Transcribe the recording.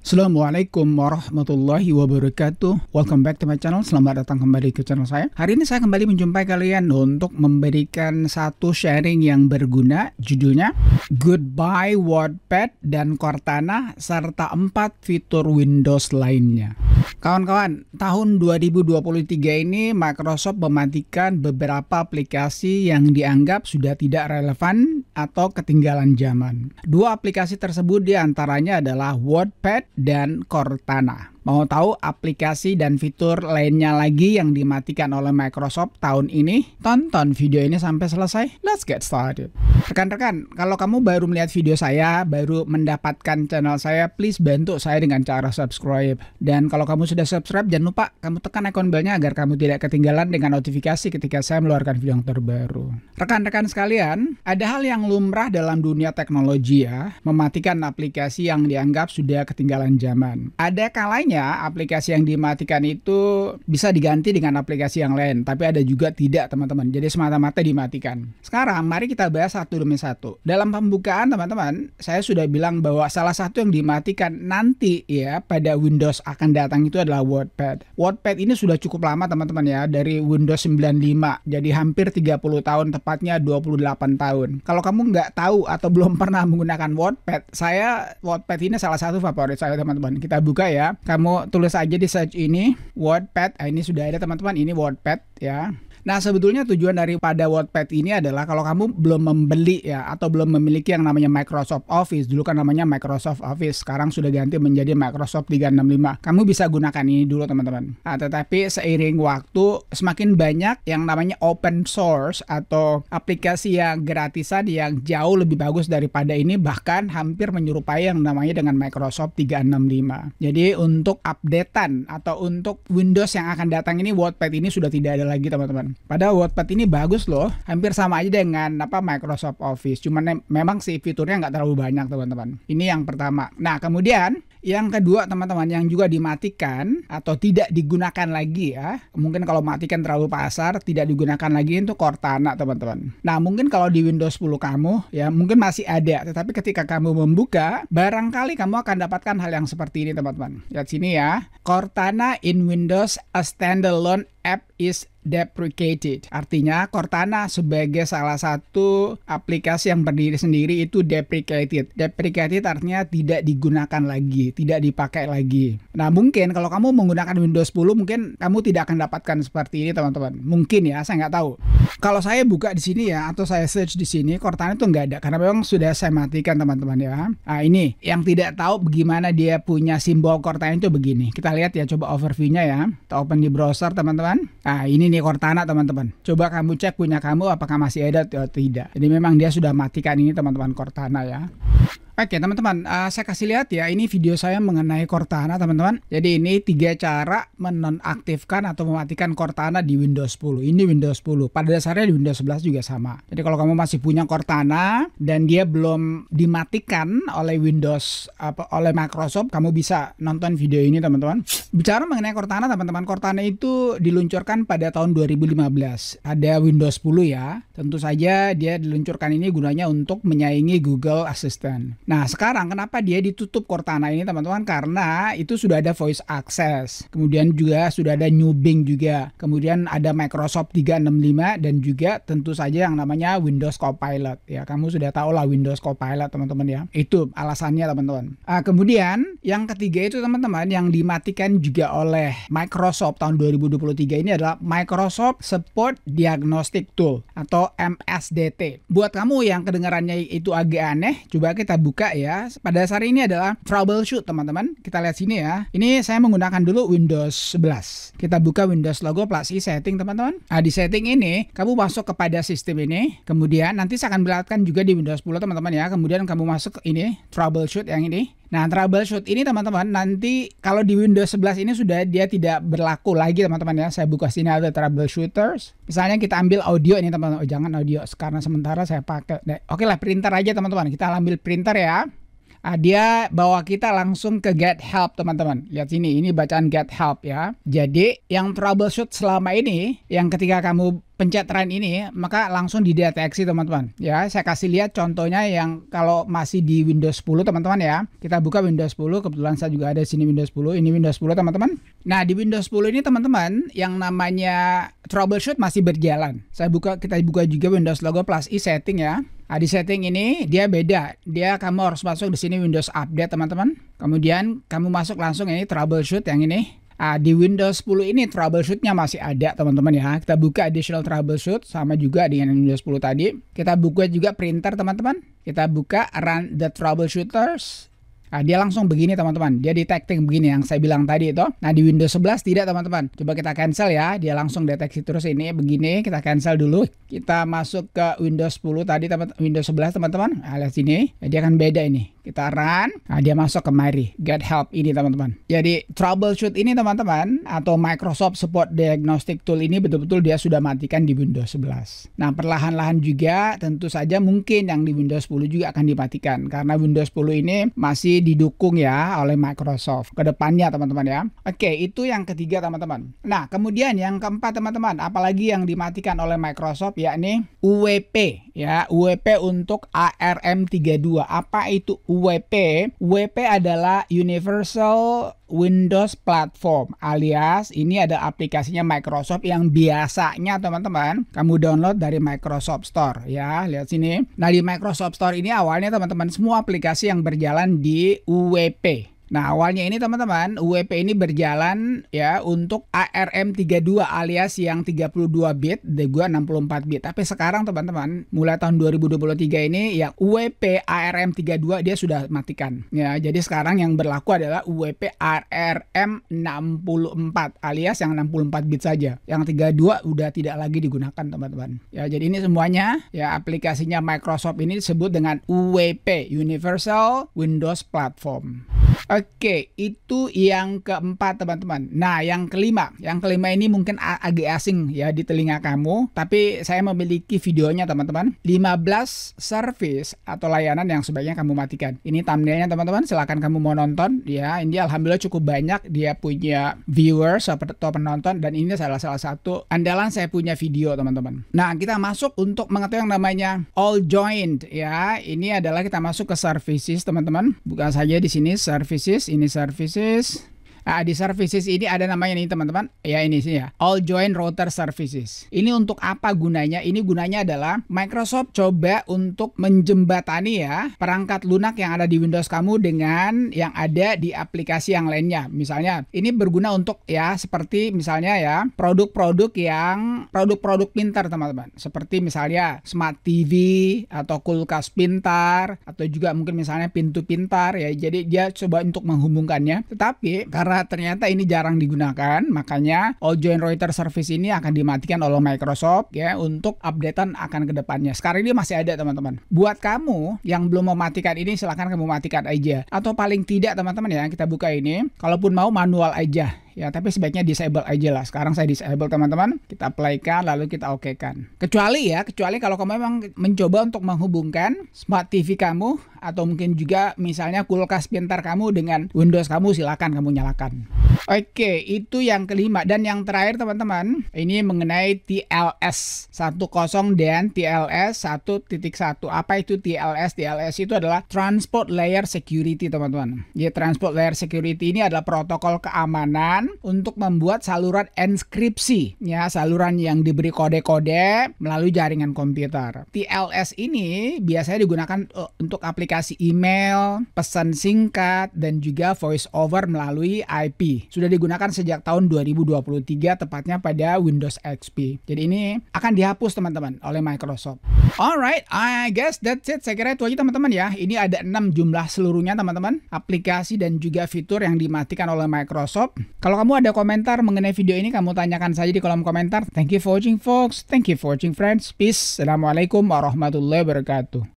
Assalamualaikum warahmatullahi wabarakatuh. Welcome back to my channel. Selamat datang kembali ke channel saya. Hari ini saya kembali menjumpai kalian untuk memberikan satu sharing yang berguna. Judulnya Goodbye Wattpad dan Cortana serta 4 fitur Windows lainnya. Kawan-kawan, tahun 2023 ini Microsoft mematikan beberapa aplikasi yang dianggap sudah tidak relevan atau ketinggalan zaman. Dua aplikasi tersebut diantaranya adalah Wattpad dan Cortana. Mau tahu aplikasi dan fitur lainnya lagi yang dimatikan oleh Microsoft tahun ini? Tonton video ini sampai selesai. Let's get started. Rekan-rekan, kalau kamu baru melihat video saya, baru mendapatkan channel saya, please bantu saya dengan cara subscribe. Dan kalau kamu sudah subscribe, jangan lupa kamu tekan ikon belnya agar kamu tidak ketinggalan dengan notifikasi ketika saya mengeluarkan video yang terbaru. Rekan-rekan sekalian, ada hal yang lumrah dalam dunia teknologi ya, mematikan aplikasi yang dianggap sudah ketinggalan zaman. Ada kalanya aplikasi yang dimatikan itu bisa diganti dengan aplikasi yang lain, tapi ada juga tidak, teman-teman. Jadi semata-mata dimatikan. Sekarang mari kita bahas satu demi satu. Dalam pembukaan, teman-teman, saya sudah bilang bahwa salah satu yang dimatikan nanti ya pada Windows akan datang itu adalah Wattpad. Wattpad ini sudah cukup lama, teman-teman ya, dari Windows 95. Jadi hampir 30 tahun, tepatnya 28 tahun. Kalau kamu nggak tahu atau belum pernah menggunakan Wattpad, Wattpad ini salah satu favorit saya, teman-teman. Kita buka ya. Kamu tulis aja di search ini Wattpad. Ini sudah ada, teman-teman. Ini Wattpad ya. Nah, sebetulnya tujuan daripada Wattpad ini adalah kalau kamu belum membeli ya atau belum memiliki yang namanya Microsoft Office. Dulu kan namanya Microsoft Office, sekarang sudah ganti menjadi Microsoft 365. Kamu bisa gunakan ini dulu, teman-teman. Nah, tetapi seiring waktu semakin banyak yang namanya open source atau aplikasi yang gratisan yang jauh lebih bagus daripada ini, bahkan hampir menyerupai yang namanya dengan Microsoft 365. Jadi untuk updatean atau untuk Windows yang akan datang ini, Wattpad ini sudah tidak ada lagi, teman-teman. Padahal Wattpad ini bagus loh, hampir sama aja dengan Microsoft Office. Cuman memang sih fiturnya nggak terlalu banyak, teman-teman. Ini yang pertama. Nah, kemudian yang kedua, teman-teman, yang juga dimatikan atau tidak digunakan lagi ya. Mungkin kalau matikan terlalu pasar, tidak digunakan lagi itu Cortana, teman-teman. Nah, mungkin kalau di Windows 10 kamu ya mungkin masih ada, tetapi ketika kamu membuka, barangkali kamu akan dapatkan hal yang seperti ini, teman-teman. Lihat sini ya. Cortana in Windows a standalone app is deprecated. Artinya Cortana sebagai salah satu aplikasi yang berdiri sendiri itu deprecated. Deprecated artinya tidak digunakan lagi, tidak dipakai lagi. Nah, mungkin kalau kamu menggunakan Windows 10 mungkin kamu tidak akan dapatkan seperti ini, teman-teman. Mungkin ya, saya nggak tahu. Kalau saya buka di sini ya atau saya search di sini, Cortana itu nggak ada karena memang sudah saya matikan, teman-teman ya. Nah, ini yang tidak tahu bagaimana dia punya simbol Cortana itu begini. Kita lihat ya, coba overview-nya ya. Kita open di browser, teman-teman. Nah, ini nih Cortana, teman-teman. Coba kamu cek punya kamu apakah masih ada atau tidak. Jadi memang dia sudah matikan ini, teman-teman, Cortana ya. Oke, teman-teman, saya kasih lihat ya, ini video saya mengenai Cortana, teman-teman. Jadi ini 3 cara menonaktifkan atau mematikan Cortana di Windows 10. Ini Windows 10. Pada dasarnya di Windows 11 juga sama. Jadi kalau kamu masih punya Cortana dan dia belum dimatikan oleh oleh Microsoft, kamu bisa nonton video ini, teman-teman. Bicara mengenai Cortana, teman-teman, Cortana itu diluncurkan pada tahun 2015. Ada Windows 10 ya. Tentu saja dia diluncurkan ini gunanya untuk menyaingi Google Assistant. Nah, sekarang kenapa dia ditutup Cortana ini, teman-teman? Karena itu sudah ada voice access. Kemudian juga sudah ada New Bing juga. Kemudian ada Microsoft 365 dan juga tentu saja yang namanya Windows Copilot. Ya, kamu sudah tahu lah Windows Copilot, teman-teman ya. Itu alasannya, teman-teman. Kemudian yang ketiga itu, teman-teman, yang dimatikan juga oleh Microsoft tahun 2023 ini adalah Microsoft Support Diagnostic Tool atau MSDT. Buat kamu yang kedengarannya itu agak aneh, coba kita buka ya. Pada dasar ini adalah troubleshoot, teman-teman. Kita lihat sini ya. Ini saya menggunakan dulu Windows 11. Kita buka Windows logo plus i setting, teman-teman. Nah, di setting ini kamu masuk kepada sistem ini. Kemudian nanti saya akan perlihatkan juga di Windows 10, teman-teman ya. Kemudian kamu masuk ke ini troubleshoot yang ini. Nah, troubleshoot ini, teman-teman, nanti kalau di Windows 11 ini sudah dia tidak berlaku lagi, teman-teman ya. Saya buka sini ada troubleshooters. Misalnya kita ambil audio ini, teman-teman. Oh, jangan audio karena sementara saya pakai. Oke lah, printer aja, teman-teman. Kita ambil printer ya. Dia bawa kita langsung ke Get Help teman-teman. Lihat sini, ini bacaan Get Help ya. Jadi yang troubleshoot selama ini, yang ketika kamu pencet run ini, maka langsung dideteksi teman-teman. Ya, saya kasih lihat contohnya yang kalau masih di Windows 10 teman-teman ya. Kita buka Windows 10, kebetulan saya juga ada di sini Windows 10. Ini Windows 10 teman-teman. Nah, di Windows 10 ini teman-teman, yang namanya troubleshoot masih berjalan. Kita buka juga Windows Logo plus i setting ya. Di setting ini dia beda. Kamu harus masuk di sini Windows Update teman-teman. Kemudian kamu masuk langsung ini troubleshoot yang ini. Di Windows 10 ini troubleshootnya masih ada teman-teman ya. Kita buka additional troubleshoot sama juga dengan Windows 10 tadi. Kita buka juga printer teman-teman. Kita buka run the troubleshooters. Dia langsung begini teman-teman. Dia detecting begini yang saya bilang tadi itu. Nah, di Windows 11 tidak teman-teman. Coba kita cancel ya. Dia langsung deteksi terus ini begini. Kita cancel dulu. Kita masuk ke Windows 10 tadi Windows 11 teman-teman. Lihat sini. Dia akan beda ini. Kita run. Dia masuk kemari. Get Help ini teman-teman. Jadi troubleshoot ini teman-teman, atau Microsoft Support Diagnostic Tool ini betul-betul dia sudah matikan di Windows 11. Nah, perlahan-lahan juga tentu saja mungkin yang di Windows 10 juga akan dimatikan. Karena Windows 10 ini masih didukung ya oleh Microsoft ke depannya teman-teman ya. Oke, itu yang ketiga teman-teman. Nah, kemudian yang keempat teman-teman, apalagi yang dimatikan oleh Microsoft yakni UWP ya. UWP untuk ARM32. Apa itu UWP? UWP adalah Universal Windows Platform, alias ini ada aplikasinya Microsoft yang biasanya teman-teman kamu download dari Microsoft Store ya. Lihat sini. Nah, di Microsoft Store ini awalnya teman-teman semua aplikasi yang berjalan di UWP. Nah, awalnya ini teman-teman, UWP ini berjalan ya untuk ARM32 alias yang 32 bit, juga 64 bit. Tapi sekarang teman-teman, mulai tahun 2023 ini yang UWP ARM32 dia sudah matikan. Ya, jadi sekarang yang berlaku adalah UWP ARM64 alias yang 64 bit saja. Yang 32 udah tidak lagi digunakan teman-teman. Ya, jadi ini semuanya ya aplikasinya Microsoft ini disebut dengan UWP, Universal Windows Platform. Oke, itu yang keempat teman-teman. Nah, yang kelima ini mungkin agak asing ya di telinga kamu, tapi saya memiliki videonya teman-teman. 15 service atau layanan yang sebaiknya kamu matikan. Ini thumbnailnya teman-teman, silakan kamu mau nonton ya. Ini alhamdulillah cukup banyak dia punya viewers atau penonton, dan ini salah satu andalan saya punya video teman-teman. Nah, kita masuk untuk mengetahui yang namanya all joined ya. Ini adalah kita masuk ke services teman-teman. Bukan saja di sini services, ini services. Di services ini ada namanya nih teman-teman. Ya, ini sih ya. All Join Router Services. Ini untuk apa gunanya? Ini gunanya adalah Microsoft coba untuk menjembatani ya perangkat lunak yang ada di Windows kamu dengan yang ada di aplikasi yang lainnya. Misalnya, ini berguna untuk ya seperti misalnya ya produk-produk pintar teman-teman. Seperti misalnya Smart TV atau kulkas pintar atau juga mungkin misalnya pintu pintar ya. Jadi dia coba untuk menghubungkannya. Tetapi karena ternyata ini jarang digunakan, makanya All Join Router Service ini akan dimatikan oleh Microsoft ya untuk updatean akan ke depannya. Sekarang ini masih ada teman-teman. Buat kamu yang belum mematikan ini, silahkan kamu matikan aja. Atau paling tidak teman-teman ya, kita buka ini. Kalaupun mau manual aja. Ya, tapi sebaiknya disable aja lah. Sekarang saya disable teman-teman. Kita apply-kan lalu kita oke-kan. Kecuali kalau kamu memang mencoba untuk menghubungkan Smart TV kamu atau mungkin juga misalnya kulkas pintar kamu dengan Windows kamu, silakan kamu nyalakan. Oke, itu yang kelima. Dan yang terakhir teman-teman, ini mengenai TLS 10 dan TLS 1.1. Apa itu TLS? TLS itu adalah Transport Layer Security teman-teman. Ya, Transport Layer Security ini adalah protokol keamanan untuk membuat saluran enskripsi, ya, saluran yang diberi kode-kode melalui jaringan komputer. TLS ini biasanya digunakan untuk aplikasi email, pesan singkat, dan juga voice over melalui IP. Sudah digunakan sejak tahun 2023, tepatnya pada Windows XP. Jadi ini akan dihapus teman-teman oleh Microsoft. Alright, I guess that's it. Saya kira itu aja teman-teman ya. Ini ada 6 jumlah seluruhnya teman-teman, aplikasi dan juga fitur yang dimatikan oleh Microsoft. Kalau kamu ada komentar mengenai video ini, kamu tanyakan saja di kolom komentar. Thank you for watching folks. Thank you for watching friends. Peace. Assalamualaikum warahmatullahi wabarakatuh.